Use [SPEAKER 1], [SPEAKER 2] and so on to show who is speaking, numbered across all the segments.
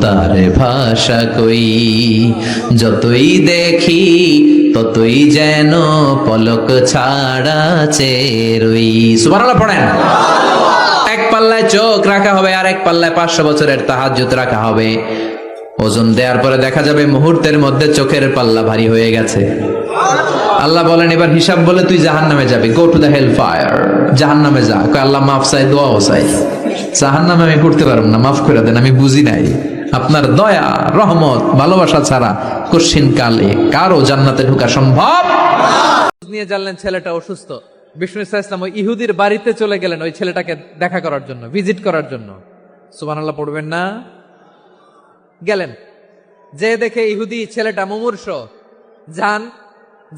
[SPEAKER 1] তার ভাষা কই। যতই দেখি ততই যেন পলক ছাড়া চেরই। সুবহানাল্লাহ পড়েন। এক পাল্লায় চোখ রাখা হবে, আর এক পাল্লায় 500 বছরের তাহাজ্জুদ রাখা হবে। ওজন দেওয়ার পরে দেখা যাবে মুহূর্তের মধ্যে চোখের পাল্লা ভারী হয়ে গেছে। আল্লাহ বলেন এবার হিসাব বলে তুই জাহান্নামে যাবি, go to the hell fire, জাহান্নামে যা। কয় আল্লাহ মাফ চাই, দোয়াও চাই, জাহান্নামে আমি পড়তে পারব না, মাফ করে দেন, আমি বুঝি নাই। আপনার দয়া রহমত ভালোবাসা ছাড়া কঠিন কালে কারো জান্নাতে ঢোকা সম্ভব নিয়ে জানলেন ছেলেটা অসুস্থ। বিষ্ণু ইসলাম ওই ইহুদির বাড়িতে চলে গেলেন ওই ছেলেটাকে দেখা করার জন্য, ভিজিট করার জন্য। সুবহানাল্লাহ পড়বেন না? গেলেন, যে দেখে ইহুদি ছেলেটা মুমূর্ষ, জান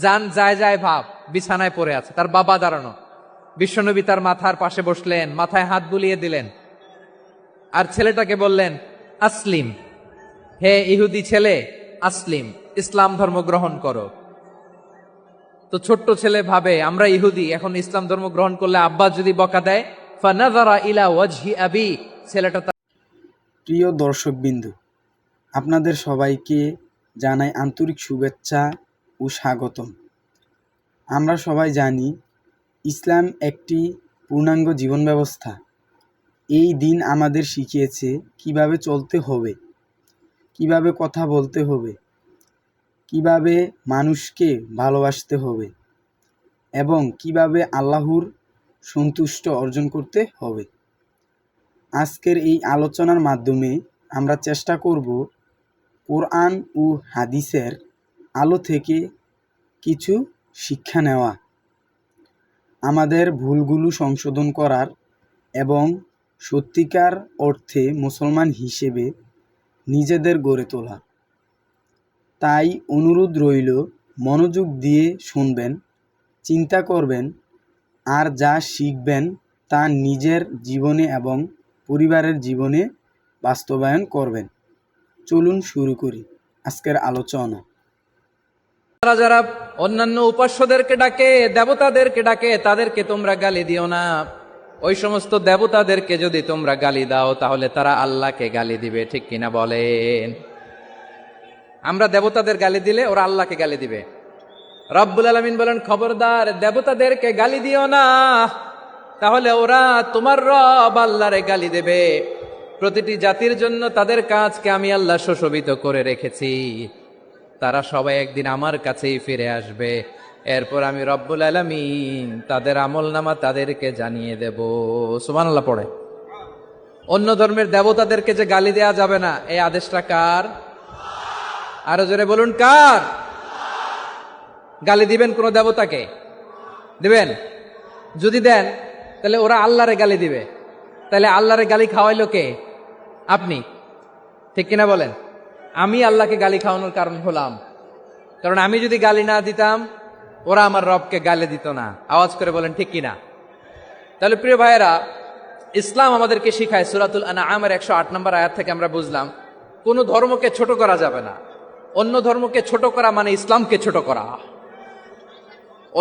[SPEAKER 1] জান যায় যায় ভাব, বিছানায় পড়ে আছে, তার বাবা দাঁড়ানো। বিশ্বনবী তার মাথার পাশে বসলেন, মাথায় হাত বুলিয়ে দিলেন, আর ছেলেটাকে বললেন আসলিম, হে ইহুদি ছেলে, আসলিম, ইসলাম ধর্ম গ্রহণ করো। তো ছোট্ট ছেলে ভাবে আমরা ইহুদি, এখন ইসলাম ধর্ম গ্রহণ করলে আব্বা যদি বকা দেয়। ফানাযারা ইলা ওয়াজহি আবি, ছেলেটা।
[SPEAKER 2] প্রিয় দর্শকবৃন্দ, আপনাদের সবাইকে জানাই আন্তরিক শুভেচ্ছা ও স্বাগতম। আমরা সবাই জানি ইসলাম একটি পূর্ণাঙ্গ জীবন ব্যবস্থা। এই দিন আমাদের শিখিয়েছে কিভাবে চলতে হবে, কিভাবে কথা বলতে হবে, কিভাবে মানুষকে ভালোবাসতে হবে এবং কিভাবে আল্লাহর সন্তুষ্ট অর্জন করতে হবে। আজকের এই আলোচনার মাধ্যমে আমরা চেষ্টা করব কোরআন ও হাদিসের আলো থেকে কিছু শিক্ষা নেওয়া, আমাদের ভুলগুলো সংশোধন করার এবং সত্যিকার অর্থে মুসলমান হিসেবে নিজেদের গড়ে তোলা। তাই অনুরোধ রইল, মনোযোগ দিয়ে শুনবেন, চিন্তা করবেন, আর যা শিখবেন তা নিজের জীবনে এবং পরিবারের জীবনে বাস্তবায়ন করবেন। চলুন শুরু করি আজকের আলোচনা।
[SPEAKER 3] যারা যারা অন্যান্য উপাস্যদেরকে ডাকে, দেবতাদেরকে ডাকে, তাদেরকে তোমরা গালি দিও না। ওই সমস্ত দেবতাদেরকে যদি তোমরা গালি দাও তাহলে তারা আল্লাহকে গালি দিবে, ঠিক কিনা বলেন? আমরা দেবতাদের গালি দিলে ওরা আল্লাহকে গালি দিবে। রব্বুল আলামিন বলেন খবরদার দেবতাদেরকে গালি দিও না, তাহলে ওরা তোমার রব আল্লাহরে গালি দেবে। প্রতিটি জাতির জন্য তাদের কাজকে আমি আল্লাহ সুশোভিত করে রেখেছি, তারা সবাই একদিন আমার কাছেই ফিরে আসবে। এরপর আমি রব্বুল আলামিন তাদের আমলনামা তাদেরকে জানিয়ে দেব। সুবহানাল্লাহ পড়ে। অন্য ধর্মের দেবতাদেরকে যে গালি দেয়া যাবে না, এই আদেশটা কার? আরো জোরে বলুন, কার? গালি দিবেন কোন দেবতাকে? দিবেন? যদি দেন তাহলে ওরা আল্লাহরে গালি দিবে। তাহলে আল্লাহরে গালি খাওয়াইলো কে? আপনি, ঠিক কিনা বলেন? আমি আল্লাহকে গালি খাওয়ানোর কারণ হলাম, কারণ আমি যদি গালি না দিতাম ওরা আমার রবকে গালি দিত না। আওয়াজ করে বলেন ঠিক কিনা? তাহলে প্রিয় ভাইয়েরা, ইসলাম আমাদেরকে শিখায়, সূরাতুল আনআমের 108 নম্বর আয়াত থেকে আমরা বুঝলাম কোন ধর্মকে ছোট করা যাবে না। অন্য ধর্মকে ছোট করা মানে ইসলামকে ছোট করা।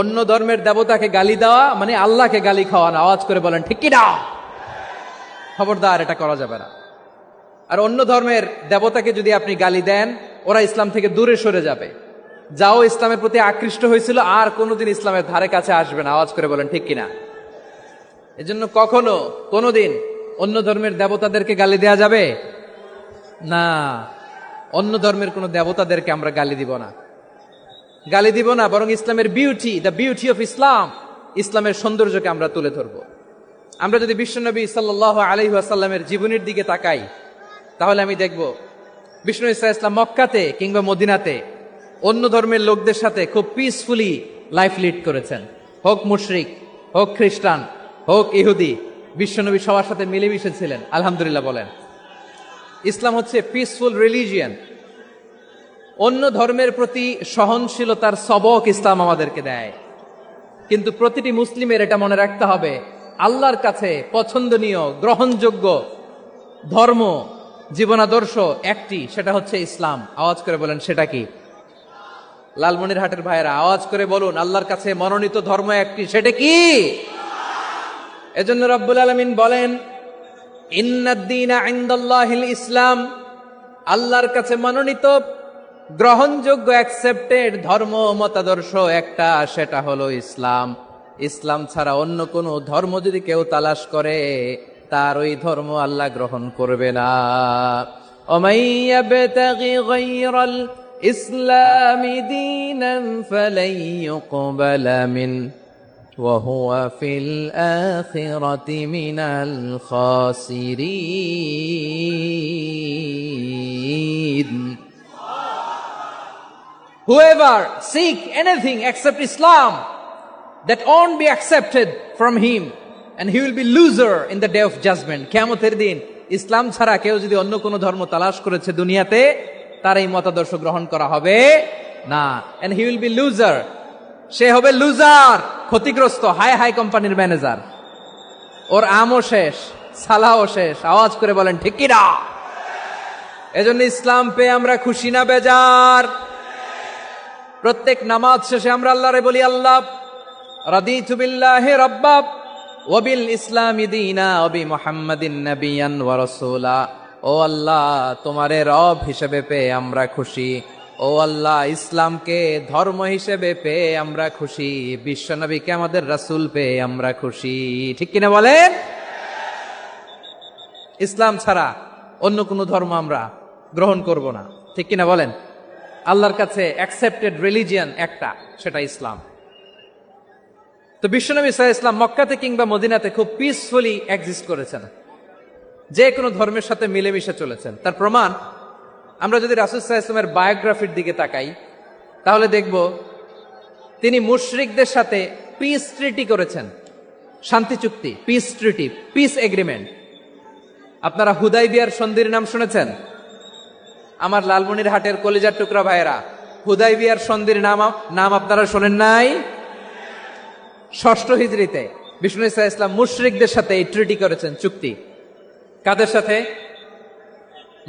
[SPEAKER 3] অন্য ধর্মের দেবতাকে গালি দেওয়া মানে আল্লাহকে গালি খাওয়ানো। আওয়াজ করে বলেন ঠিক কিনা? খবরদার, এটা করা যাবে না। আর অন্য ধর্মের দেবতাকে যদি আপনি গালি দেন, ওরা ইসলাম থেকে দূরে সরে যাবে। যাও ইসলামের প্রতি আকৃষ্ট হয়েছিল আর কোনোদিন ইসলামের ধারে কাছে আসবে না। আওয়াজ করে বলেন ঠিক কিনা? এজন্য কখনো কোনোদিন অন্য ধর্মের দেবতাদেরকে গালি দেয়া যাবে না। অন্য ধর্মের কোন দেবতাদেরকে আমরা গালি দিব না, গালি দিব না, বরং ইসলামের beauty, the beauty of Islam, ইসলামের সৌন্দর্যকে আমরা তুলে ধরব। আমরা যদি বিশ্বনবী সাল্লাল্লাহু আলাইহি ওয়াসাল্লামের জীবনের দিকে তাকাই, তাহলে আমি দেখব বিষ্ণু ইসলাম মক্কাতে কিংবা মদিনাতে অন্য ধর্মের লোকদের সাথে খুব পিসফুলি লাইফ লিড করেছেন। হোক মুশরিক, হোক খ্রিস্টান, হোক ইহুদি, বিশ্বনবী সবার সাথে মিলেমিশে ছিলেন। আলহামদুলিল্লাহ বলেন। ইসলাম হচ্ছে পিসফুল রিলিজিয়ান। অন্য ধর্মের প্রতি সহনশীলতার সবক ইসলাম আমাদেরকে দেয়। কিন্তু প্রতিটি মুসলিমের এটা মনে রাখতে হবে, আল্লাহর কাছে পছন্দনীয় গ্রহণযোগ্য ধর্ম, জীবনাদর্শ একটি, সেটা হচ্ছে ইসলাম। আওয়াজ করে বলেন সেটা কি? লালমনিরহাটের ভাইয়েরা আওয়াজ করে বলুন, আল্লাহর কাছে মনোনীত ধর্ম একটি, সেটা কি? এজন্য রব্বুল আলামিন বলেন ইন্নাদ দীনা ইনদাল্লাহিল ইসলাম, আল্লাহর কাছে মনোনীত গ্রহণযোগ্য অ্যাকসেপ্টেড ধর্ম মতাদর্শ একটা, সেটা হলো ইসলাম। ইসলাম ছাড়া অন্য কোনো ধর্ম যদি কেউ তালাশ করে, তার ওই ধর্ম আল্লাহ গ্রহণ করবে না। ومن يبتغ غير الإسلام دينا فلن يقبل منه وهو في الآخرة من الخاسرين. Whoever seek anything except Islam, that won't be accepted from him, and he will be loser in the day of judgment. কিয়ামতের দিন ইসলাম ছাড়া কেউ যদি অন্য কোনো ধর্ম তালাশ করেছে দুনিয়াতে, তার এই মতাদর্শ গ্রহণ করা হবে না, and he will be loser. সে হবে লুজার, ক্ষতিগ্রস্ত, হাই হাই কোম্পানির ম্যানেজার। ওর আমও শেষ, সালাও শেষ। আওয়াজ করে বলেন ঠিক কি না? এজন্য ইসলাম পেয়ে আমরা খুশি না বেজার? প্রত্যেক নামাজ শেষে আমরা আল্লাহরে বলি, আল্লাহ রাদিতু বিল্লাহি রাব্বা ওয়া বিল ইসলামি দীনা ওয়া বি মুহাম্মাদিন নাবিয়ান ওয়া রাসূলা। ও আল্লাহ, তোমারে রব হিসেবে পেয়ে আমরা খুশি। ও আল্লাহ, ইসলামকে ধর্ম হিসেবে পেয়ে আমরা খুশি। বিশ্বনবীকে আমাদের রাসূল পেয়ে আমরা খুশি। ঠিক কিনা বলেন? ইসলাম ছাড়া অন্য কোনো ধর্ম আমরা গ্রহণ করব না। ঠিক কিনা বলেন? আল্লাহর কাছে অ্যাকসেপ্টেড রিলিজিয়ান একটা, সেটা ইসলাম। তো বিশ্বনবী সাল্লাল্লাহু আলাইহি ওয়াসাল্লাম মক্কাতে কিংবা মদিনাতে খুব পিসফুলি এক্সিস্ট করেছেন, যে কোনো ধর্মের সাথে মিলেমিশে চলেছেন। তার প্রমাণ আমরা যদি রাসূল সাল্লাল্লাহু আলাইহি ওয়াসাল্লামের বায়োগ্রাফির দিকে তাকাই, তাহলে দেখব তিনি মুশরিকদের সাথে পিস ট্রিটি করেছেন, শান্তি চুক্তি, পিস ট্রিটি, পিস এগ্রিমেন্ট। আপনারা হুদাইবিয়ার সন্ধির নাম শুনেছেন? আমার লালমনিরহাটের কলিজার টুকরা ভাইয়েরা, হুদাইবিয়ার সন্ধির নাম আপনারা শোনেন নাই? ষষ্ঠ হিজরিতে বিষ্ণু ঈসা ইসলাম মুশরিকদের সাথে এই ট্রিটি করেছেন, চুক্তি। কাদের সাথে?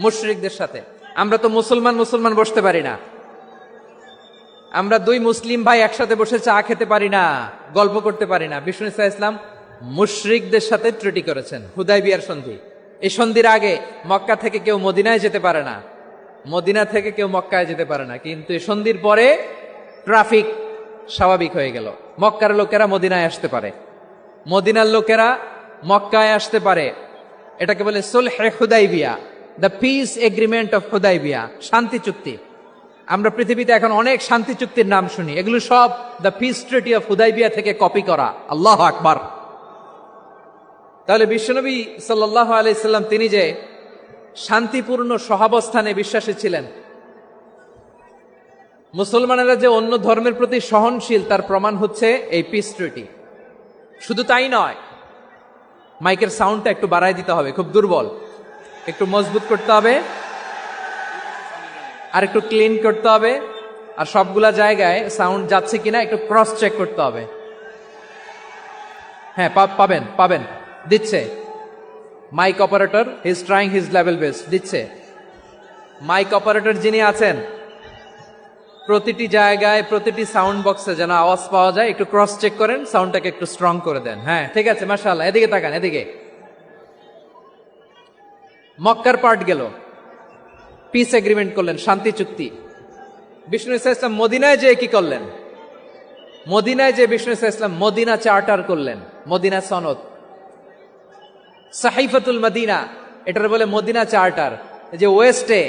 [SPEAKER 3] মুশরিকদের সাথে। আমরা তো মুসলমান বসতে পারি না। আমরা দুই মুসলিম ভাই একসাথে বসে চা খেতে পারি না, গল্প করতে পারি না। বিষ্ণু ঈসা ইসলাম মুশরিকদের সাথে ট্রিটি করেছেন, হুদাইবিয়ার সন্ধি। এই সন্ধির আগে মক্কা থেকে কেউ মদিনায় যেতে পারে না, মদিনা থেকে কেউ মক্কায় যেতে পারে না। কিন্তু এই সন্ধির পরে ট্রাফিক স্বাভাবিক হয়ে গেল। মক্কার লোকেরা মদিনায় আসতে পারে, মদিনার লোকেরা মক্কায় আসতে পারে। এটাকে বলে সুলহে Hudaybiyyah, the peace agreement of Hudaybiyyah, শান্তি চুক্তি। আমরা পৃথিবীতে এখন অনেক শান্তি চুক্তির নাম শুনি, এগুলো সব the piece treaty of Hudaibiya থেকে কপি করা। আল্লাহু আকবার। তাহলে বিশ্বনবী সাল্লাল্লাহু আলাইহি সাল্লাম তিনি যে শান্তিপূর্ণ সহাবস্থানে বিশ্বাসী ছিলেন, মুসলমানেরা যে অন্য ধর্মের প্রতি সহনশীল, তার প্রমাণ হচ্ছে এই পিস ট্রিটি। শুধু তাই নয়, মাইকের সাউন্ডটা একটু বাড়ায় দিতে হবে, খুব দুর্বল, একটু মজবুত করতে হবে, আর একটু ক্লিন করতে হবে, আর সবগুলা জায়গায় সাউন্ড যাচ্ছে কিনা একটু ক্রস চেক করতে হবে। হ্যাঁ, পাবেন দিচ্ছে mike operator, he is trying his level best, দিচ্ছে। মাইক অপারেটর যিনি আছেন, প্রতিটি জায়গায় প্রতিটি সাউন্ড বক্সে যেন আওয়াজ পাওয়া যায়, একটু ক্রস চেক করেন, সাউন্ডটাকে একটু স্ট্রং করে দেন। হ্যাঁ, ঠিক আছে, মাশাআল্লাহ। এদিকে তাকান, এদিকে। মক্কার পার্ট গেল, পিস এগ্রিমেন্ট করলেন, শান্তি চুক্তি। বিষ্ণু ঈসা ইসলাম মদিনায় যে কি করলেন? মদিনায় যে বিষ্ণু ঈসা ইসলাম মদিনা চার্টার করলেন, মদিনা সনদ, সাহিফাতুল মদিনা, এটার বলে মদিনা চার্টার। যে ওয়েস্টে,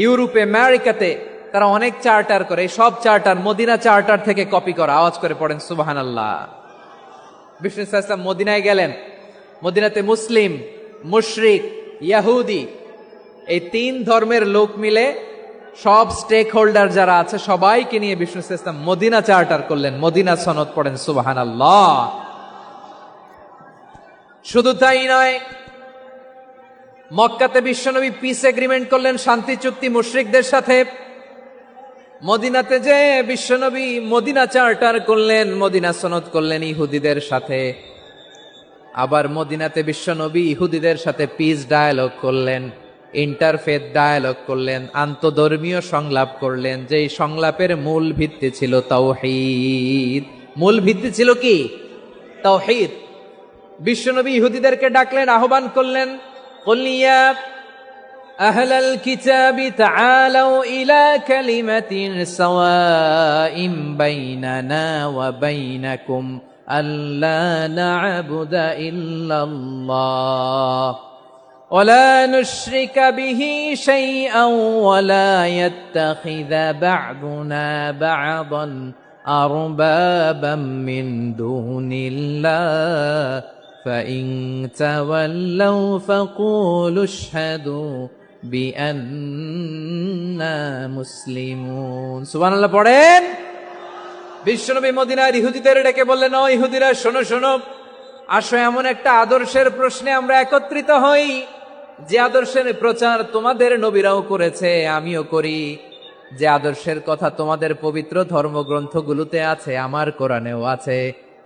[SPEAKER 3] ইউরোপে, আমেরিকাতে তারা অনেক চার্টার করে, এই সব চার্টার মদিনা চার্টার থেকে কপি করা। আওয়াজ করে পড়েন সুবহানাল্লাহ। বিষ্ণু ঈসা ইসলাম মদিনায় গেলেন, মদিনাতে মুসলিম, মুশরিক, ইয়াহুদি, এই তিন ধর্মের লোক মিলে সব স্টেক হোল্ডার যারা আছে সবাইকে নিয়ে বিষ্ণু ঈসা ইসলাম মদিনা চার্টার করলেন, মদিনা সনদ। পড়েন সুবহানাল্লাহ। শুধু তাই নয়, মক্কাতে বিশ্বনবী পিস এগ্রিমেন্ট করলেন, শান্তি চুক্তি মুশরিকদের সাথে। মদিনাতে যে বিশ্বনবী মদিনা চার্টার করলেন, মদিনা সনদ করলেন ইহুদিদের সাথে। আবার মদিনাতে বিশ্বনবী ইহুদিদের সাথে পিস ডায়ালগ করলেন, ইন্টারফেথ ডায়ালগ করলেন, আন্তধর্মীয় সংলাপ করলেন। যেই সংলাপের মূল ভিত্তি ছিল তাওহীদ। মূল ভিত্তি ছিল কি? তাওহীদ। বিশ্বনবী ইহুদিদেরকে ডাকলেন, আহ্বান করলেন, কুল ইয়া أهل الكتاب تعالوا إلى كلمة سواء بيننا وبينكم ألا نعبد إلا الله ولا نشرك به شيئا ولا يتخذ بعضنا بعضا أربابا من دون الله فإن تولوا فقولوا اشهدوا بأننا মুসলিমুন সুবহানাল্লাহ পড়েন। বিশ্বনবী মদিনার ইহুদিদের ডেকে বললেন, ও ইহুদিরা শোনো শোনো, আসো এমন একটা আদর্শের প্রশ্নে আমরা একত্রিত হই যে আদর্শের প্রচার তোমাদের নবীরাও করেছে, আমিও করি। যে আদর্শের কথা তোমাদের পবিত্র ধর্মগ্রন্থগুলোতে আছে, আমার কোরআনেও আছে,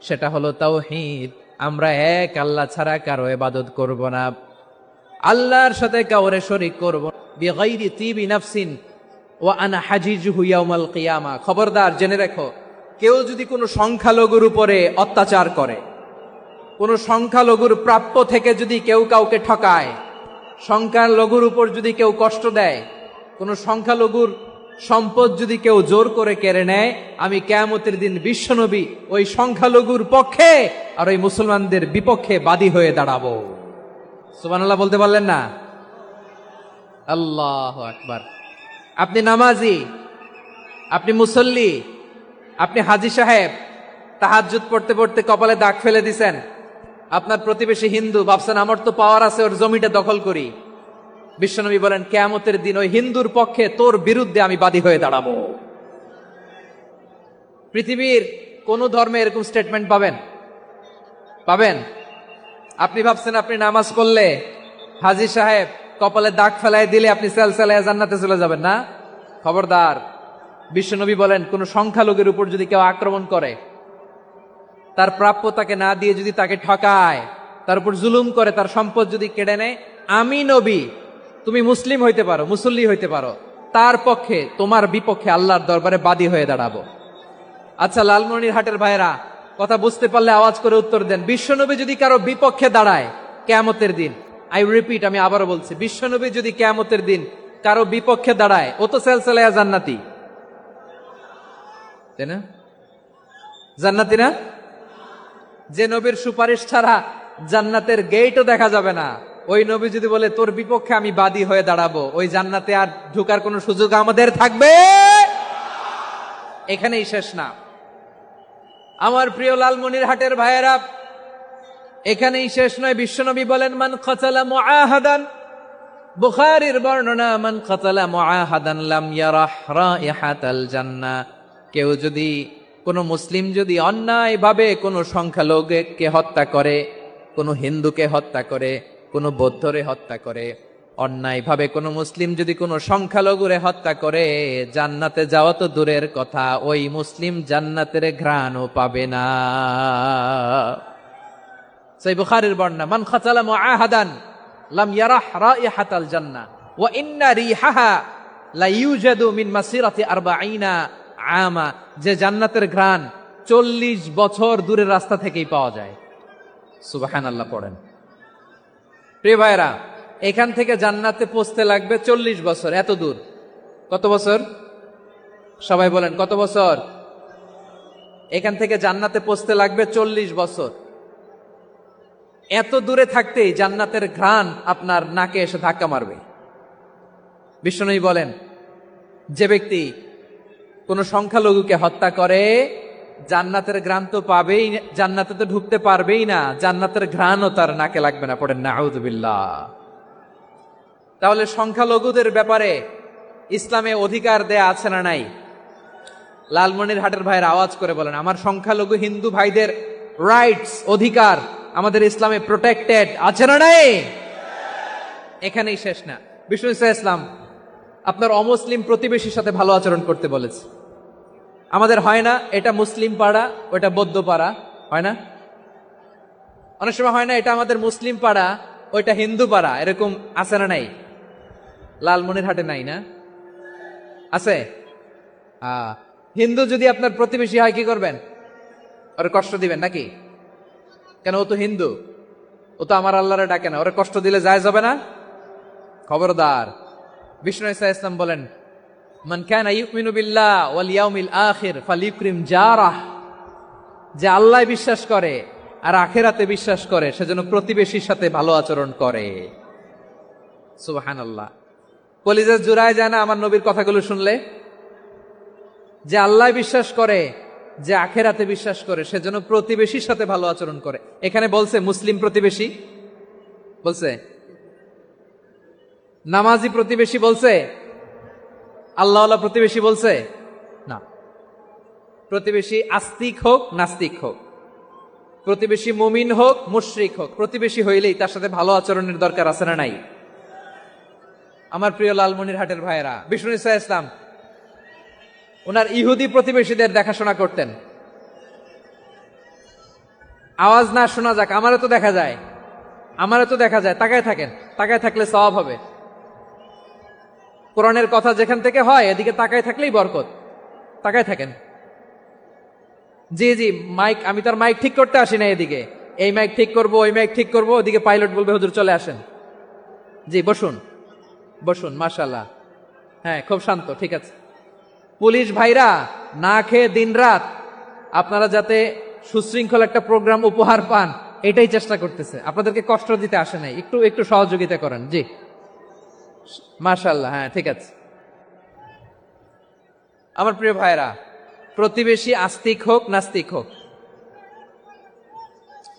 [SPEAKER 3] সেটা হলো তাওহীদ। আমরা এক আল্লাহ ছাড়া কারো ইবাদত করব না, আল্লাহর সাথে কাউরে শরীক করব না। বিগাইরি তিবি নাফসিন ওয়া আনা হাজিজুহু ইয়াউমাল কিয়ামা। খবরদার, জেনে রেখো, কেউ যদি কোনো সংখ্যালঘুর উপরে অত্যাচার করে, কোন সংখ্যালঘুর প্রাপ্য থেকে যদি কেউ কাউকে ঠকায়, সংখ্যালঘুর উপর যদি কেউ কষ্ট দেয়, কোন সংখ্যালঘুর সম্পদ যদি কেউ জোর করে কেড়ে নেয়, আমি কিয়ামতের দিন বিশ্বনবী ওই সংখ্যালঘুর পক্ষে আর ওই মুসলমানদের বিপক্ষে বাদী হয়ে দাঁড়াবো। সুবহানাল্লাহ বলতে পারলেন না? আল্লাহু আকবার। আপনি নামাজি, আপনি মুসল্লি, আপনি হাজী সাহেব, তাহাজ্জুদ পড়তে পড়তে কপালে দাগ ফেলে দিছেন, আপনার প্রতিবেশী হিন্দু, ভাবছেন আমার তো পাওয়ার আছে, ওর জমিটা দখল করি। বিশ্বনবী বলেন, কিয়ামতের দিন ওই হিন্দুর পক্ষে তোর বিরুদ্ধে আমি বাদী হয়ে দাঁড়াবো। পৃথিবীর কোন ধর্মে এরকম স্টেটমেন্ট পাবেন? পাবেন? আপনি ভাবছেন আপনি নামাজ পড়লে, হাজী সাহেব কপালে দাগ ফেলায় দিলে আপনি সেলসেলায় জান্নাতে চলে যাবেন না? খবরদার। বিশ্বনবী বলেন, কোন সংখ্যালঘুর উপর যদি কেউ আক্রমণ করে, তার প্রাপ্য তাকে না দিয়ে যদি তাকে ঠকায়, তার উপর জুলুম করে, তার সম্পদ যদি কেড়ে নেয়, আমি নবী, তুমি মুসলিম হইতে পারো, মুসল্লি হইতে পারো, তার পক্ষে তোমার বিপক্ষে আল্লাহর দরবারে বাদী হয়ে দাঁড়াবো। আচ্ছা লালমনিরহাটের ভাইরা, কথা বুঝতে পারলে আওয়াজ করে উত্তর দেন। বিশ্বনবী যদি কারো বিপক্ষে দাঁড়ায় কিয়ামতের দিন, আই রিপিট, আমি আবারও বলছি, বিশ্বনবী যদি কিয়ামতের দিন কারো বিপক্ষে দাঁড়ায়, ও তো সেলসেলায়া জান্নাতি, তাই না? জান্নাতি না? যে নবীর সুপারিশ ছাড়া জান্নাতের গেটও দেখা যাবে না, ওই নবী যদি বলে তোর বিপক্ষে আমি বাদী হয়ে দাঁড়াবো, ওই জান্নাতে আর ঢোকার কোনো সুযোগ আমাদের থাকবে? এখানেই শেষ না আমার প্রিয় লালমনিরহাটের ভাইয়েরা, এখানেই শেষ নয়। বিশ্বনবী বলেন, মান কাতালা মুআহাদান, বুখারীর বর্ণনা, মান কাতালা মুআহাদান লাম ইয়ারাহ রাইহাতাল জান্নাহ। কেউ যদি, কোন মুসলিম যদি অন্যায়ভাবে কোনো সংখ্যালঘুকে হত্যা করে, কোনো হিন্দুকে হত্যা করে, কোনো বৌদ্ধরে হত্যা করে, অন্যায়ভাবে কোনো মুসলিম যদি কোনো সংখ্যালঘুরে হত্যা করে, জান্নাতে যাওয়া তো দূরের কথা, ওই মুসলিম জান্নাতের ঘ্রাণও পাবে না। সহিহ বুখারীর বর্ণনা, মান কাতালা মুআহাদান লাম ইয়ারাহ রাইহাতাল জান্নাহ ওয়া ইন্না রিহাহা লা ইউজাদু মিন মাসিরাতি 40 আমা। যে জান্নাতের ঘ্রাণ 40 বছর দূরের রাস্তা থেকেই পাওয়া যায়। সুবহানাল্লাহ পড়েন। প্রিয় ভাইরা, এখান থেকে জান্নাতে পৌঁছতে লাগবে 40 বছর। এত দূর, কত বছর? সবাই বলেন কত বছর? এখান থেকে জান্নাতে পৌঁছতে লাগবে 40 বছর। এত দূরে থাকতেই জান্নাতের ঘ্রাণ আপনার নাকে এসে ধাক্কা মারবে। বিশ্বনবী বলেন, যে ব্যক্তি কোন সংখ্যালঘুকে হত্যা করে, জান্নাতের ঘ্রাণ তো পাবেই, জান্নাতে তো ঢুকতে পারবেই না, জান্নাতের ঘ্রাণও তার নাকে লাগবে না। পড়েন নাউযুবিল্লাহ। তাহলে সংখ্যালঘুদের ব্যাপারে ইসলামে অধিকার দেয়া আছে না নাই? লালমনিরহাটের ভাইয়ের আওয়াজ করে বলেন, আমার সংখ্যালঘু হিন্দু ভাইদের রাইটস, অধিকার আমাদের ইসলামে প্রোটেক্টেড আছে না নাই? এখানেই শেষ না। বিষ্ণু ইসলাম আপনার অমুসলিম প্রতিবেশীর সাথে ভালো আচরণ করতে বলেছে। আমাদের হয় না, এটা মুসলিম পাড়া, ওটা বৌদ্ধ পাড়া, হয় না? অনেক সময় হয় না, এটা আমাদের মুসলিম পাড়া, ওইটা হিন্দু পাড়া, এরকম আছে না নাই? লালমনিরহাটে নাই না? আছে? হিন্দু যদি আপনার প্রতিবেশী হয় কি করবেন? ওরে কষ্ট দিবেন নাকি? কেন? ও তো হিন্দু, ও তো আমার আল্লাহরে ডাকে না, ওরে কষ্ট দিলে যায় যাবে না? খবরদার। বিষ্ণু ইসলাম বলেন, মান কানা ইউমিনু বিল্লাহ ওয়াল ইয়াউমিল আখির ফালিউকরিম জারাহ, যে আল্লাহ বিশ্বাস করে আর আখিরাতে বিশ্বাস করে সেজন্য প্রতিবেশীর সাথে ভালো আচরণ করে। সুবহানাল্লাহ। কলিজা জুড়ায় যায় না আমার নবীর কথাগুলো শুনলে? যে আল্লাহ বিশ্বাস করে, যে আখিরাতে বিশ্বাস করে সেজন্য প্রতিবেশীর সাথে ভালো আচরণ করে। এখানে বলছে মুসলিম প্রতিবেশী বলছে, নামাজি প্রতিবেশী বলছে, আল্লাহওয়ালা প্রতিবেশী বলছে না। প্রতিবেশী আস্তিক হোক নাস্তিক হোক, প্রতিবেশী মুমিন হোক মুশরিক হোক, প্রতিবেশী হইলেই তার সাথে ভালো আচরণের দরকার আছে না নাই? আমার প্রিয় লালমনিরহাটের ভাইয়েরা, বিষ্ণু ইসলাম ওনার ইহুদি প্রতিবেশীদের দেখাশোনা করতেন। আওয়াজ না শোনা যাক, আমারও তো দেখা যায়, আমারও তো দেখা যায়। তাকায় থাকেন, তাকায় থাকলে সওয়াব হবে। কোরআনের কথা যেখান থেকে হয় এদিকে তাকায় থাকলেই বরকত। তাকায় থাকেন। জি জি, মাইক, আমি তার মাইক ঠিক করতে আসি না এদিকে, এই মাইক ঠিক করব ওই মাইক ঠিক করব, ওদিকে পাইলট বলবে হুজুর চলে আসেন। জি বসুন বসুন, মাশাআল্লাহ, হ্যাঁ খুব শান্ত, ঠিক আছে। পুলিশ ভাইরা না খেয়ে দিনরাত আপনারা যাতে সুশৃঙ্খল একটা প্রোগ্রাম উপহার পান এটাই চেষ্টা করতেছে, আপনাদেরকে কষ্ট দিতে আসে নাই, একটু একটু সহযোগিতা করেন। জি মাশাআল্লাহ, হ্যাঁ ঠিক আছে। আমার প্রিয় ভাইরা, প্রতিবেশী আস্তিক হোক নাস্তিক হোক,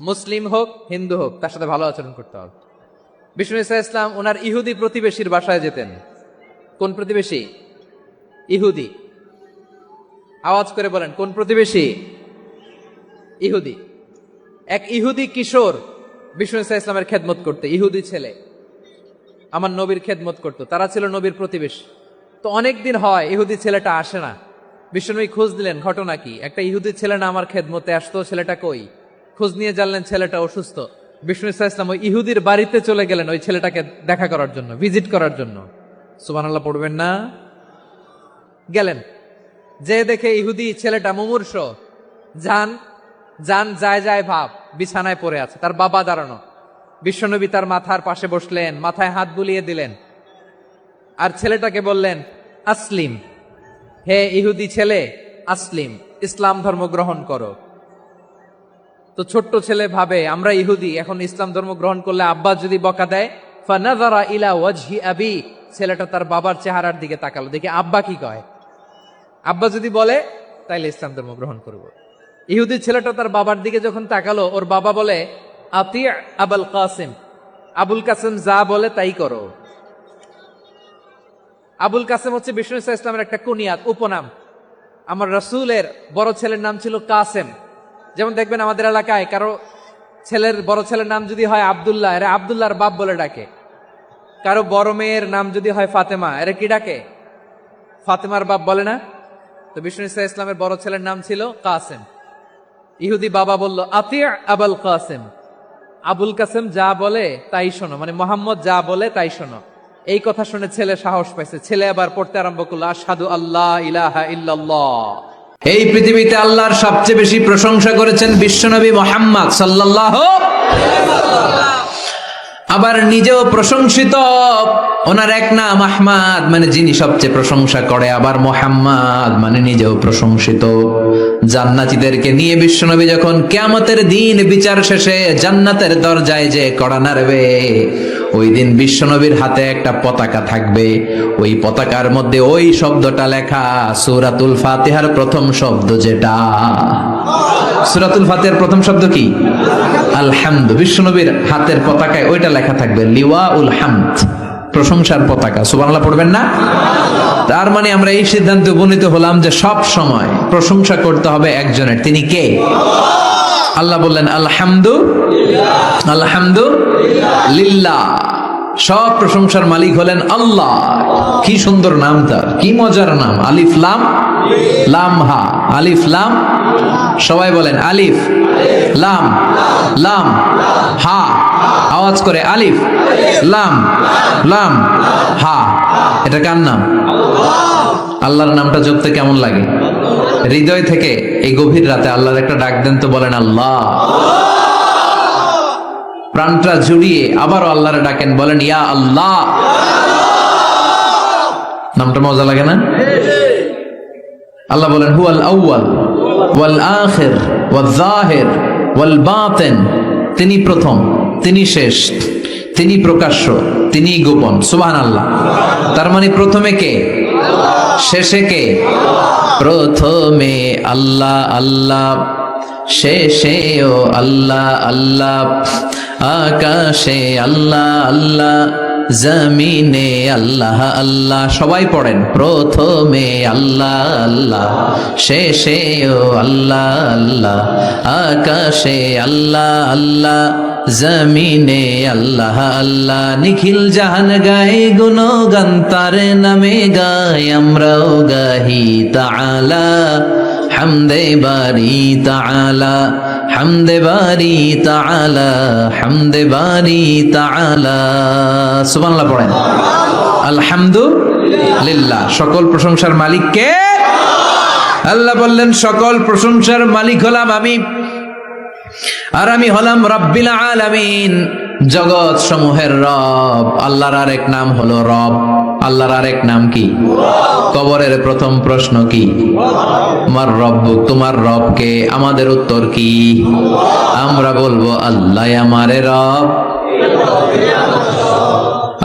[SPEAKER 3] মুসলিম হোক হিন্দু হোক, তার সাথে ভালো আচরণ করতে হবে। বিষ্ণু ইসলাম ওনার ইহুদি প্রতিবেশীর বাসায় যেতেন। কোন প্রতিবেশী? ইহুদি। আওয়াজ করে বলেন, কোন প্রতিবেশী? ইহুদি। এক ইহুদি কিশোর বিষ্ণু ইসলামের খেদমত করতে, ইহুদি ছেলে আমার নবীর খেদমত করতো, তারা ছিল নবীর প্রতিবেশী। তো অনেক দিন হয় ইহুদি ছেলেটা আসে না। বিষ্ণুনবী খোঁজ দিলেন, ঘটনা কি? একটা ইহুদি ছেলে না আমার খেদমতে আসতো, ছেলেটা কই? খোঁজ নিয়ে জানলেন ছেলেটা অসুস্থ। বিষ্ণু ইসলাম ওই ইহুদির বাড়িতে চলে গেলেন ওই ছেলেটাকে দেখা করার জন্য, ভিজিট করার জন্য। সুবহানাল্লাহ পড়বেন না? গেলেন, যে দেখে ইহুদি ছেলেটা মুমূর্ষ, যান যান যায় যায় ভাব, বিছানায় পড়ে আছে, তার বাবা দাঁড়ানো। বিশ্বনবী তার মাথার পাশে বসলেন, মাথায় হাত বুলিয়ে দিলেন, আর ছেলেটাকে বললেন আসলিম, হে ইহুদি ছেলে আসলিম, ইসলাম ধর্ম গ্রহণ করো। তো ছোট্ট ছেলে ভাবে আমরা ইহুদি, এখন ইসলাম ধর্ম গ্রহণ করলে আব্বা যদি বকা দেয়, ফানাযারা ইলা ওয়াজহি আবি, ছেলেটা তার বাবার চেহারার দিকে তাকালো, দেখি আব্বা কি কয়। আব্বা যদি বলে তাইলে ইসলাম ধর্ম গ্রহণ করব। ইহুদি ছেলেটা তার বাবার দিকে যখন তাকালো, ওর বাবা বলে আতি আবুল কাসিম, আবুল কাসিম যা বলে তাই করো। আবুল কাসিম হচ্ছে বিষ্ণু ইসলামের একটা কুনিয়াত, উপনাম। আমার রাসূলের বড় ছেলের নাম ছিল কাসেম। যেমন দেখবেন আমাদের এলাকায় কারো ছেলের বড় ছেলের নাম যদি হয় আব্দুল্লাহ, এরা আব্দুল্লাহর বাপ বলে ডাকে। কারো বড় মেয়ের নাম যদি হয় ফাতেমা, এরা কি ডাকে? ফাতেমার বাপ বলে না? তো বিষ্ণু ইসলামের বড় ছেলের নাম ছিল কাসেম। ইহুদি বাবা বলল আতি আবুল কাসেম, আবুল কাসেম যা বলে তাই শোনো, মানে মোহাম্মদ যা বলে তাই শোনো। এই কথা শুনে ছেলে সাহস পাইছে, ছেলে আবার পড়তে আরম্ভ করলো আশহাদু আল্লাহ ইলাহা ইল্লাল্লাহ।
[SPEAKER 1] এই পৃথিবীতে আল্লাহর সবচেয়ে বেশি প্রশংসা করেছেন বিশ্বনবী মুহাম্মদ সাল্লাল্লাহু আলাইহি ওয়াসাল্লাম। আবার নিজেও প্রশংসিত, ওনার এক নাম আহমদ, মানে যিনি সবচেয়ে প্রশংসা করে। আবার মুহাম্মদ মানে নিজেও প্রশংসিত। জান্নাতীদেরকে নিয়ে বিশ্বনবী যখন কিয়ামতের দিন বিচার শেষে জান্নাতের দরজায় যে কড়া নাড়বে, ওই দিন বিশ্বনবীর হাতে একটা পতাকা থাকবে। ওই পতাকার মধ্যে ওই শব্দটা লেখা, সূরাতুল ফাতিহার প্রথম শব্দ যেটা। সূরাতুল ফাতিহার প্রথম শব্দ কি? আলহামদু। বিশ্বনবীর হাতের পতাকায় ওইটা লেখা থাকবে, লিওয়াউল হামদ, প্রশংসার পতাকা। সুবহানাল্লাহ পড়বেন না? তার মানে আমরা এই সিদ্ধান্তে উপনীত হলাম যে সব সময় প্রশংসা করতে হবে একজনের। তিনি কে? আল্লাহ বললেন আলহামদু আলহামদু লিল্লাহ, সব প্রশংসার মালিক হলেন আল্লাহ। কি সুন্দর নাম তার, কি মজার নাম। আলিফ লাম লাম হা, আলিফ লাম, সবাই বলেন আলিফ লাম লাম হা, আওয়াজ করে আলিফ লাম লাম হা। এটা কার নাম? আল্লাহর নামটা জপতে কেমন লাগে? হৃদয় থেকে এই গভীর রাতে আল্লাহর একটা ডাক দেন তো, বলেন আল্লাহ। প্রাণটা জুড়িয়ে আবারও আল্লাহর ডাকেন, বলেন ইয়া আল্লাহ। নামটা মজা লাগে না? আল্লাহ বলেন হুয়াল আউয়াল ওয়াল আখির ওয়াল যাহির ওয়াল বাতিন, তিনি প্রথম, তিনি শেষ, তিনি প্রকাশ্য, তিনি গোপন। সুবহানাল্লাহ। তার মানে প্রথমে কে, শেষে কে? প্রথমে আল্লাহ আল্লাহ, শেষেও আল্লাহ আল্লাহ, আকাশে আল্লাহ আল্লাহ, জমিনে আল্লাহ আল্লাহ। সবাই পড়েন, প্রথমে আল্লাহ আল্লাহ, শেষেও আল্লাহ আল্লাহ, আকাশে আল্লাহ আল্লাহ, জমিনে আল্লাহ আল্লাহ। নিখিল জাহান গায়ে গুণগান তার নামে গায়, আমরাও গাহি তাআলা হামদে বারি তাআলা, হামদে বারি তাআলা, হামদে বারি তাআলা। সুবহানাল্লাহ পড়েন। আলহামদুলিল্লাহ, সকল প্রশংসার মালিক কে? আল্লাহ বললেন সকল প্রশংসার মালিক হলাম আমি, আর আমি হলাম রব্বিল আলামিন, জগৎ সমূহের রব। আল্লাহর আরেক নাম হলো রব। আল্লাহর আরেক নাম কি? কবরের প্রথম প্রশ্ন কি? আমার রব, তোমার রব কে? আমাদের উত্তর কি? আমরা বলবো আল্লাহ আমারে রব,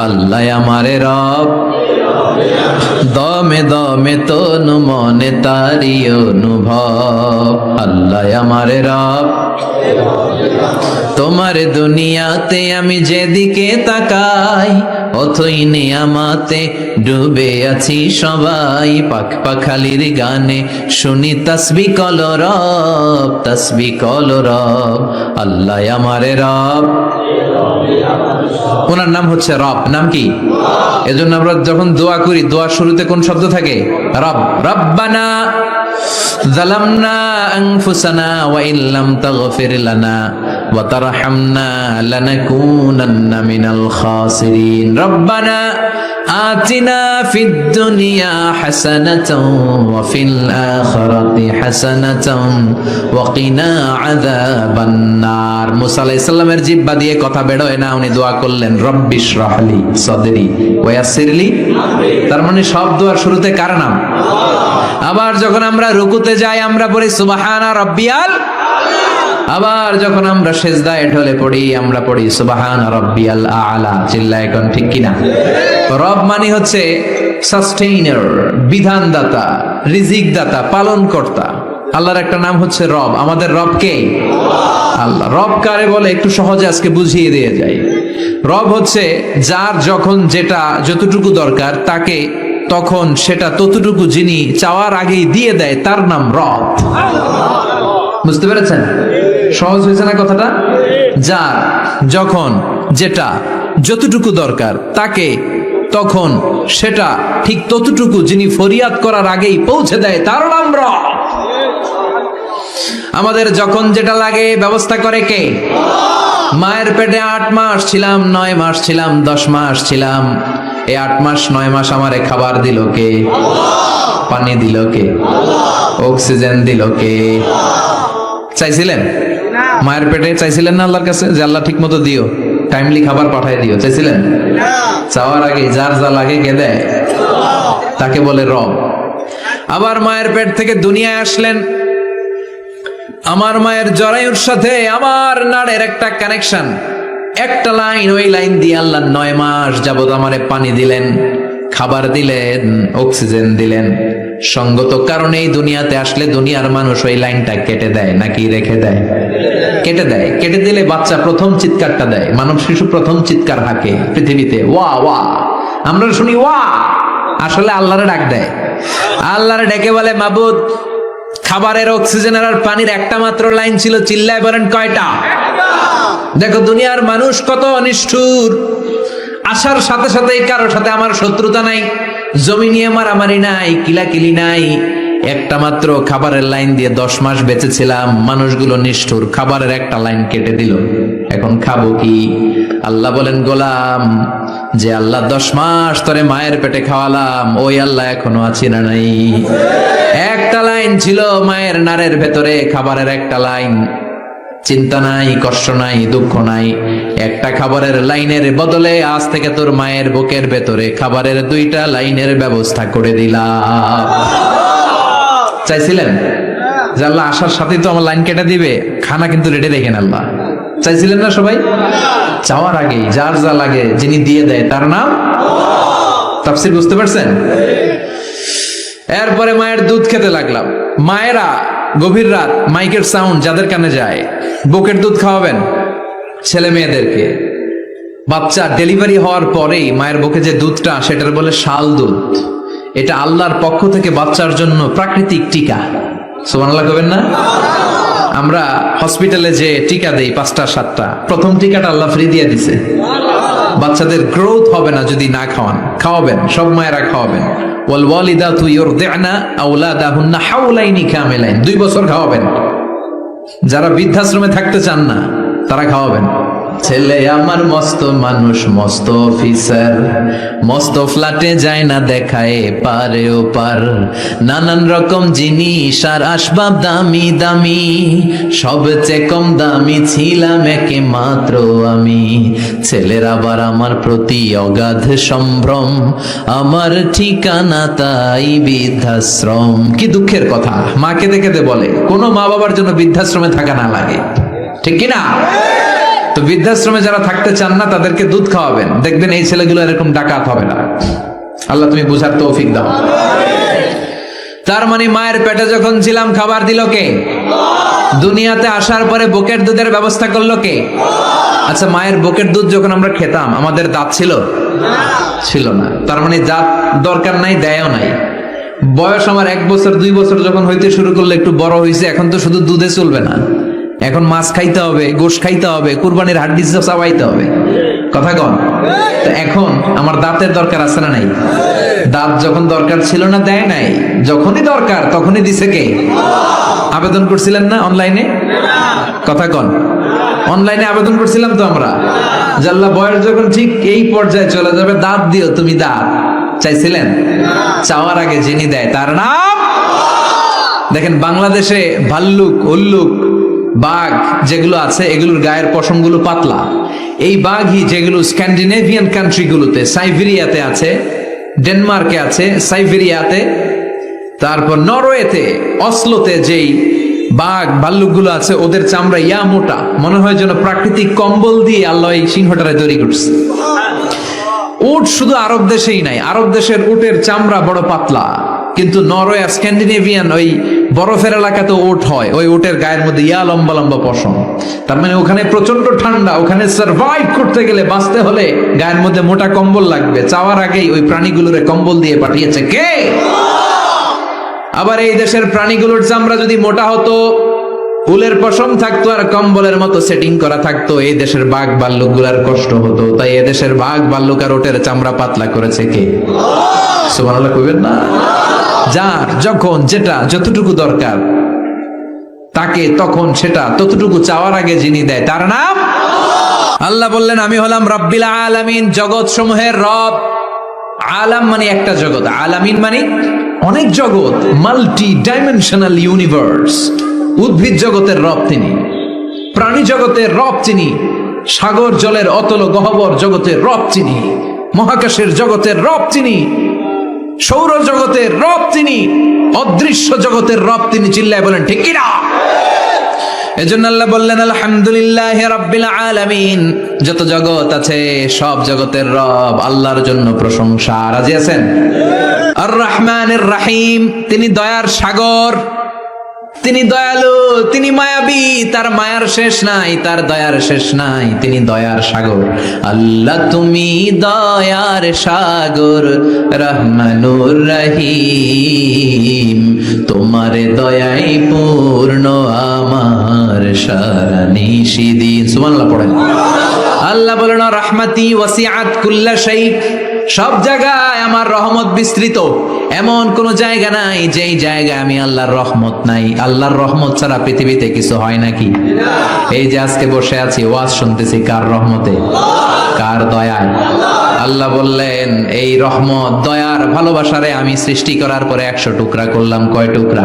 [SPEAKER 1] আল্লাহ আমারে রব, দমে দমে তনু মনে তারি অনুভব। আল্লাহ আমারে রব, তোমার দুনিয়াতে আমি যেদিকে তাকাই, অথই নিয়ামাতে ডুবে আছি সবাই। পাখ পাখালির গানে শুনি তাসবিহ কলরব, তাসবিহ কলরব। আল্লাহ আমারে রব, ওনার নাম হচ্ছে রব। নাম কি? এজন্য আমরা যখন দোয়া করি, দোয়ার শুরুতে কোন শব্দ থাকে? রব। রব্বানা যালামনা আনফুসানা ওয়া ইল্লাম তাগফির লানা ওয়া তারহামনা লানাকুনান্না মিনাল খাসিরিন। রব্বানা আতিনা ফিদ দুনিয়া হাসানাতাও ওয়া ফিল আখিরাতি হাসানাতাও ওয়া কিনা আযাবান নার। মুসা আলাইহিস সালামের জিহ্বা দিয়ে কথা বের হয় না, উনি দোয়া করলেন রব্বিশরাহলি সাদরি ওয়া ইয়াসসিরলি। তার মানে সব দোয়ার শুরুতে কার নাম? আবার যখন আমরা রুকুতে যাই আমরা পড়ি সুবহানা রাব্বিয়াল, আবার যখন আমরা সিজদায় ঢলে পড়ি আমরা পড়ি সুবহানা রাব্বিয়াল আ'লা। চিল্লায় এখন ঠিক কিনা? রব মানে হচ্ছে সাস্টেইনার, বিধানদাতা, রিজিক দাতা, পালন কর্তা। আল্লাহর একটা নাম হচ্ছে রব। আমাদের রব কে? আল্লাহ। রব কারে বলে একটু সহজে আজকে বুঝিয়ে দিয়ে যাই। রব হচ্ছে যার যখন যেটা যতটুকু দরকার তাকে তখন সেটা ততটুকু যিনি চাওয়ার আগেই দিয়ে দেয়, তার নাম রব। বুঝতে পেরেছেন? সহজ হয়েছে না কথাটা? যার যখন যেটা যতটুকু দরকার তাকে তখন সেটা ঠিক ততটুকু যিনি ফরিয়াদ করার আগেই পৌঁছে দেয়, তার নাম রব। আমাদের যখন যেটা লাগে ব্যবস্থা করে কে? মায়ের পেটে 8 মাস ছিলাম, 9 মাস ছিলাম, 10 মাস ছিলাম, এই 8 মাস 9 মাস আমারে খাবার দিল কে? পানি দিল কে? অক্সিজেন দিল কে? চাইছিলেন? মায়ের পেটে চাইছিলেন না আল্লাহর কাছে যে আল্লাহ ঠিক মতো দিও, টাইমলি খাবার পাঠায় দিও? চাইছিলেন? চাওয়ার আগে যার যা লাগে কে দেয়? তাকে বলে রব। আবার মায়ের পেট থেকে দুনিয়ায় আসলেন, আমার মায়ের জরায়ুর সাথে আমার নাড়ের একটা কানেকশন, একটা লাইন, ওই লাইন দিয়ে আল্লাহ 9 মাস যাবত আমারে পানি দিলেন, খাবার দিলেন, অক্সিজেন দিলেন। সঙ্গত কারণেই দুনিয়াতে আসলে দুনিয়ার মানুষ ওই লাইনটা কেটে দেয় নাকি রেখে দেয়? কেটে দেয়। কেটে দিলে বাচ্চা প্রথম চিৎকারটা দেয়, মানব শিশু প্রথম চিৎকার হাঁকে পৃথিবীতে, ওয়া ওয়া। আমরা শুনি ওয়া, আসলে আল্লাহরে ডাক দেয়। আল্লাহরে ডেকে বলে মাবুদ, খাবারের, অক্সিজেনের আর পানির একটা মাত্র লাইন ছিল, চিল্লায় বলেন কয়টা? দেখো দুনিয়ার মানুষ কত অনিষ্ঠুর। আসার সাথে সাথে কারোর সাথে আমার শত্রুতা নাই, জমি নিয়ে মারামারি নাই, কিলাকিলি নাই, একটা মাত্র খাবারের লাইন দিয়ে 10 মাস বেঁচেছিলাম। মানুষগুলো নিষ্ঠুর, খাবারের একটা লাইন কেটে দিল, এখন খাবো কি? আল্লাহ বলেন গোলাম, যে আল্লাহ 10 মাস ধরে মায়ের পেটে খাওয়ালাম, ওই আল্লাহ এখনো আছি না নাই? একটা লাইন ছিল মায়ের নারের ভেতরে, খাবারের একটা লাইন। চিন্তা নাই, কষ্ট নাই, দুঃখ নাই, একটা খাবারের লাইনের বদলে আজ থেকে তোর মায়ের বুকের ভেতরে খাবারের 2টা লাইনের ব্যবস্থা করে দিলাম। চাইছিলেন যে আল্লাহ আসার সাথেই তো আমার লাইন কেটে দিবে, খানা কিন্তু রেডি রেখেন আল্লাহ। চাইছিলেন না সবাই? চাওয়ার আগেই যার যা লাগে যিনি দিয়ে দেয় তার নাম তাফসীর, বুঝতে পারছেন? এরপরে মায়ের দুধ খেতে লাগলাম। মায়েরা গভীর রাত মাইকের সাউন্ড যাদের কানে যায়, বুকের দুধ খাওয়াবেন ছেলে মেয়েদেরকে। বাচ্চা ডেলিভারি হওয়ার পরেই মায়ের বুকে যে দুধটা, সেটার বলে শাল দুধ। এটা আল্লাহর পক্ষ থেকে বাচ্চার জন্য প্রাকৃতিক টিকা। সুবহানাল্লাহ কবেন না? আমরা হসপিটালে যে টিকা দেই 5টা 7টা, প্রথম টিকাটা আল্লাহ ফ্রি দিয়ে দিছে। বাচ্চাদের গ্রোথ হবে না যদি না খাওয়ান, খাওয়াবেন, সব মায়েরা খাওয়াবেন। ওয়াল ওয়ালিদাতু ইউরদি'না আওলাদাহুন্না হাওলাইনি কামিলাইন, 2 বছর খাওয়াবেন। যারা বৃদ্ধাশ্রমে থাকতে চান না তারা খাওয়াবেন। ছেলে আমার মস্ত মানুষ, মস্ত অফিসার, মস্ত ফ্ল্যাটে যায় না দেখায় পারে ও পার, নানান রকম জিনিস আর আসবাব দামি দামি, সবচেয়ে কম দামি ছিলাম একে মাত্র আমি। ছেলের আবার আমার প্রতি অগাধ সম্ভ্রম, আমার ঠিকানা তাই বৃদ্ধাশ্রম। কি দুঃখের কথা, মা কেঁদে কেঁদে বলে কোনো মা বাবার জন্য বৃদ্ধাশ্রমে থাকা না লাগে, ঠিক কিনা? তো বৃদ্ধাশ্রমে যারা থাকতে চান না তাদেরকে দুধ খাওয়াবেন, দেখবেন এই ছেলেগুলো এরকম ডাকাত হবে না। আল্লাহ তুমি বুঝার তৌফিক দাও। তার মানে মায়ের পেটে যখন ছিলাম খাবার দিল কে? দুনিয়াতে আসার পরে বুকের দুধের ব্যবস্থা করলো কে? আচ্ছা, মায়ের বুকের দুধ যখন আমরা খেতাম আমাদের দাঁত ছিল? ছিল না। তার মানে দাঁত দরকার নাই, দেয়ও নাই। বয়স আমার 1 বছর 2 বছর যখন হইতে শুরু করলো, একটু বড় হয়েছে, এখন তো শুধু দুধে চলবে না, এখন মাছ খাইতে হবে, গোশ খাইতে হবে, কুরবানির হাড্ডি চাবাইতে হবে, কথা কন। তো এখন আমার দাঁতের দরকার আছে না নাই? দাঁত যখন দরকার ছিল না দেয় নাই, যখনই দরকার তখনই দিছে কে? আবেদন করছিলেন না অনলাইনে? কথা কন। অনলাইনে আবেদন করছিলাম তো আমরা, জাল্লা বয়স যখন ঠিক এই পর্যায়ে চলে যাবে দাঁত দিও তুমি, দাঁত চাইছিলেন? চাওয়ার আগে যিনি দেয় তার নাম। দেখেন বাংলাদেশে ভাল্লুক, উল্লুক, বাঘ যেগুলো আছে এগুলোর গায়ের পশমগুলো পাতলা। এই বাঘই যেগুলো স্ক্যান্ডিনেভিয়ান কান্ট্রিগুলোতে, সাইবেরিয়াতে আছে, ডেনমার্কে আছে, সাইবেরিয়াতে, তারপর নরওয়েতে, অসলোতে যেই বাঘ ভাল্লুকগুলো আছে ওদের চামড়া ইয়া মোটা, মনে হয় যেন প্রাকৃতিক কম্বল দিয়ে আল্লাহ এই সিংহটারে তৈরি করছে। উট শুধু আরব দেশেই নাই, আরব দেশের উটের চামড়া বড় পাতলা, কিন্তু নরওয়ে আর স্ক্যান্ডিনেভিয়ান ওই বরফের এলাকাতে উট হয়, ওই উটের গায়ের মধ্যে ইয়া লম্বা লম্বা পশম। তার মানে ওখানে প্রচন্ড ঠান্ডা, ওখানে সার্ভাইভ করতে গেলে, বাঁচতে হলে গায়ের মধ্যে মোটা কম্বল লাগবে। চাওয়ার আগেই ওই প্রাণীগুলোরে কম্বল দিয়ে পাঠিয়েছে কে? আবার এই দেশের প্রাণীগুলোর চামড়া যদি মোটা হতো, উলের পশম থাকতো আর কম্বলের মতো সেটিং করা থাকতো, এই দেশের বাঘ ভাল্লুক গুলার কষ্ট হতো। তাই এদেশের বাঘ ভাল্লুক আর ওটের চামড়া পাতলা করেছে কে? সুবহানাল্লাহ কইবেন না? যার যখন যেটা যতটুকু দরকার তাকে তখন সেটা ততটুকু চাওয়ার আগে যিনি দেয় তার নাম আল্লাহ। বললেন আমি হলাম রব্বিল আলামিন, জগৎ সমূহের রব। আলাম মানে একটা জগৎ, আলামিন মানে অনেক জগৎ, মাল্টি ডাইমেনশনাল ইউনিভার্স। উদ্ভিদ জগতের রব তিনি, প্রাণী জগতের রব তিনি, সাগর জলের অতল গহ্বর জগতের রব তিনি, মহাকাশের জগতের রব তিনি, সৌর জগতের রব তিনি, অদৃশ্য জগতের রব তিনি। চিল্লায় বলেন ঠিক কিনা? এজন্য আল্লাহ বললেন আলহামদুলিল্লাহি রাব্বিল আলামিন, যত জগৎ আছে সব জগতের রব আল্লাহর জন্য প্রশংসা। রাজি আছেন? আর রহমানির রহিম, তিনি দয়ার সাগর, তিনি দয়ালু, তিনি মায়াবী, তার মায়ার শেষ নাই, তার দয়ার শেষ নাই, তিনি দয়ার সাগর। আল্লাহ তুমি দয়ার সাগর, রহমানুর রহিম, তোমার দয়াই পূর্ণ আমার সারা নিশিদিন। সুবহানাল্লাহ পড়েন। আল্লাহ বলেন রাহমাতি ওয়াসিআত কুল্লা শাই, সব জায়গায় আমার রহমত বিস্তৃত, এমন কোন জায়গা নাই যেই জায়গায় আমি আল্লাহর রহমত নাই। আল্লাহর রহমত ছাড়া পৃথিবীতে কিছু হয় নাকি? এই যে আজকে বসে আছি ওয়াজ শুনতেছি, কার রহমতে? কার দয়ায়? আল্লাহ বললেন এই রহমত দয়ার ভালোবাসারে আমি সৃষ্টি করার পরে 100 টুকরা করলাম। কয় টুকরা?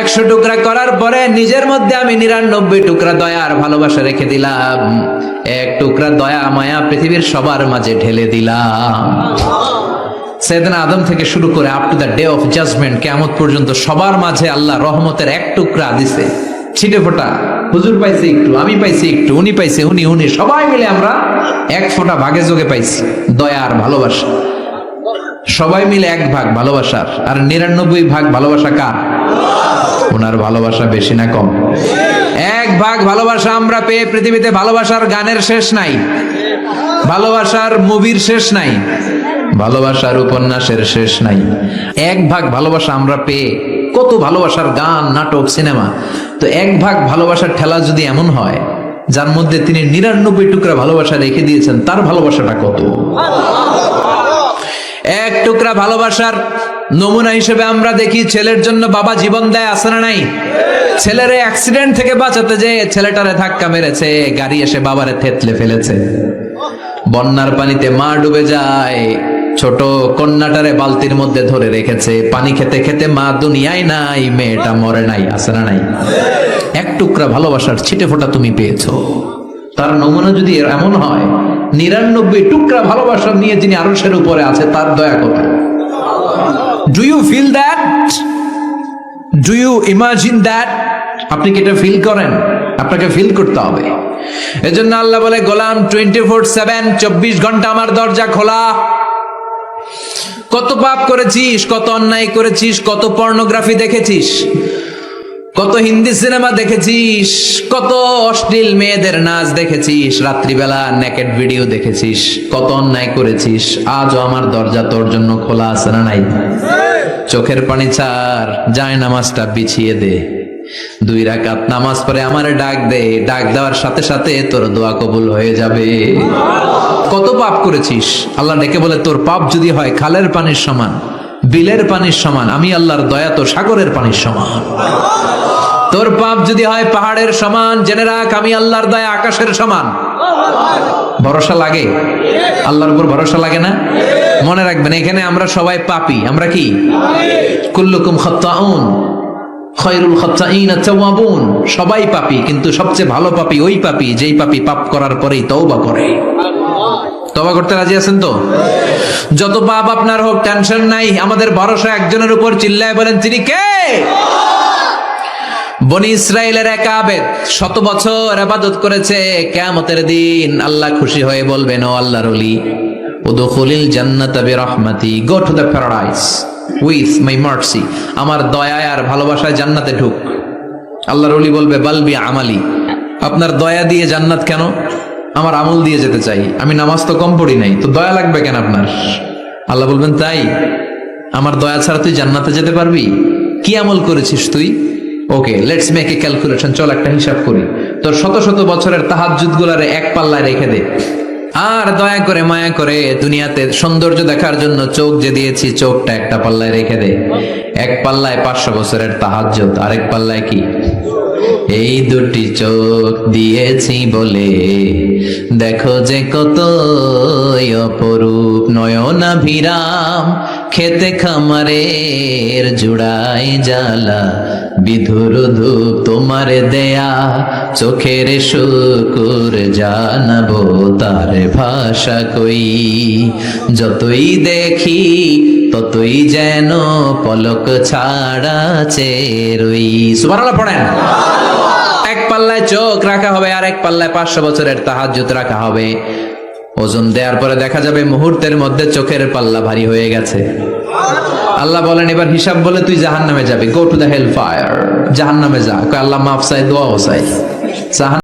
[SPEAKER 1] 100 টুকরা করার পরে নিজের মধ্যে আমি 99 টুকরা দয়ার ভালোবাসা রেখে দিলাম। 1 টুকরা দয়া মায়া পৃথিবীর সবার মাঝে ঢেলে দিলাম। সাইয়েদনা আদম থেকে শুরু করে up to the day of judgment, কিয়ামত পর্যন্ত সবার মাঝে আল্লাহ রহমতের 1 টুকরা দিছে, ছিটে ফোঁটা। হুজুর পাইছে একটু, আমি পাইছি একটু, উনি পাইছে, উনি সবাই মিলে আমরা 1 ফোঁটা ভাগে যোগে পাইছি দয়ার ভালোবাসা। সবাই মিলে 1 ভাগ ভালোবাসার, আর 99 ভাগ ভালোবাসা কার? ওনার ভালোবাসা বেশি না কম? 1 ভাগ ভালোবাসা আমরা পেয়ে পৃথিবীতে ভালোবাসার গানের শেষ নাই, ভালোবাসার মুভির শেষ নাই, ভালোবাসার উপন্যাসের শেষ নাই। 1 ভাগ ভালোবাসা আমরা পেয়ে কত ভালোবাসার গান, নাটক, সিনেমা। তো 1 ভাগ ভালোবাসার ঠেলা যদি এমন হয় যার মধ্যে তিনি 99 টুকরা ভালোবাসা রেখে দিয়েছেন, তার ভালোবাসাটা কত? 1 টুকরা ভালোবাসার নমুনা হিসেবে আমরা দেখি ছেলের জন্য বাবা জীবন দেয়, আছে না নাই? ছেলের অ্যাক্সিডেন্ট থেকে বাঁচাতে যে ছেলেটারে ধাক্কা মেরেছে, গাড়ি এসে বাবারে থেতলে ফেলেছে। বন্যার পানিতে মা ডুবে যায়, ছোট কন্যাটারে বালতির মধ্যে ধরে রেখেছে, পানি খেতে খেতে মা দুনিয়ায় নাই, মেয়েটা মরে নাই, আছে না নাই? 1 টুকরা ভালোবাসার ছিটে ফোঁটা তুমি পেয়েছো। তার নমুনা যদি এমন হয়, 99 টুকরা ভালোবাসা নিয়ে যিনি আরশের উপরে আছে, তার দয়া কত? Do you feel that? Do you imagine that? আপনি কি এটা ফিল করেন? আপনাকে ফিল করতে হবে। এজন্য আল্লাহ বলে, গোলাম 24/7, 24 ঘন্টা আমার দরজা খোলা। কত পাপ করেছিস, কত অন্যায় করেছিস, কত পর্নোগ্রাফি দেখেছিস, কত হিন্দি সিনেমা দেখেছিস, কত অশ্লীল মেয়েদের নাচ দেখেছিস, রাত্রিবেলা নেকেড ভিডিও দেখেছিস, কত অন্যায় করেছিস, আজও আমার দরজা তোর জন্য খোলা আছে না নাই? চোখের পানি ছাড়, যায় নামাজটা বিছিয়ে দে, 2 রাকাত নামাজ পড়ে আমারে ডাক দে, ডাক দেওয়ার সাথে সাথে তোর দোয়া কবুল হয়ে যাবে। কত পাপ করেছিস, আল্লাহ ডেকে বলে, তোর পাপ যদি হয় খালের পানির সমান, বিলের পানির সমান, আমি আল্লাহর দয়া তো সাগরের পানির সমান। তোর পাপ যদি হয় পাহাড়ের সমান, জেনে রাখ আমি আল্লাহর দয়া আকাশের সমান। ভরসা লাগে? আল্লাহর উপর ভরসা লাগে না? মনে রাখবেন, এখানে আমরা সবাই পাপী। আমরা কি? কুল্লুকুম খাত্তাউন খায়রুল খাত্তাইন আত-তাওয়াবুন। সবাই পাপী, কিন্তু সবচেয়ে ভালো পাপী ওই পাপী যেই পাপী পাপ করার পরেই তওবা করে। তওবা করতে রাজি আছেন তো? যত পাপ আপনার হোক, টেনশন নাই, আমাদের ভরসা একজনের উপর। চিল্লায় বলেন, তিনি কে? বনি ইসরাইলের এক আবেদ 100 বছর ইবাদত করেছে। কিয়ামতের দিন আল্লাহ খুশি হয়ে বলবেন, ও আল্লাহর ওলি, উদখুলিল জান্নাতা বিরহমাতি, go to the paradise with my mercy. আমার দয়া আর ভালোবাসায় জান্নাতে ঢুক। আল্লাহর ওলি বলবে, বালবি আমালি, আপনার দয়া দিয়ে জান্নাত কেন? আমার আমল দিয়ে যেতে চাই, আমি নামাজ তো কম পড়ি নাই, তো দয়া লাগবে কেন আপনার? আল্লাহ বলবেন, তাই? আমার দয়া ছাড়া তুই জান্নাতে যেতে পারবি? কি আমল করেছিস তুই? ওকে, লেটস মেক এ ক্যালকুলেশন, চল একটা হিসাব করি। তোর 100 বছরের তাহাজ্জুদ গুলারে 1 পাল্লায় রেখে দে, আর দয়া করে মায়া করে দুনিয়াতে সৌন্দর্য দেখার জন্য চোখ যে দিয়েছি, চোখটা একটা পাল্লায় রেখে দে। 1 পাল্লায় 500 বছরের তাহাজ্জুদ, আরেক পাল্লায় কি? এই 2টি চোখ দিয়েছি বলে দেখো যে কত অপরূপ, নয়নাভিরাম খেতে খামারের জুড়াই জ্বালা, বিধুর ধূপ তোমার দেয়া চোখের শুকুর জানাবো তার ভাষা কই, যতই দেখি ততই যেন পলক ছাড়া চেরই। সুবহানাল্লাহ পড়েন। 1 পাল্লায় চোখ রাখা হবে, আর 1 পাল্লায় 500 বছরের তাহাজ্জুদ রাখা হবে। ওজন দেওয়ার পরে দেখা যাবে মুহূর্তের মধ্যে চোখের পাল্লা ভারী হয়ে গেছে। আল্লাহ বলেন, এবার হিসাব বলে তুই জাহান্নামে যাবি, go to the hell fire, জাহান্নামে যা। আল্লাহ মাফ চাই, দোয়াও চাই।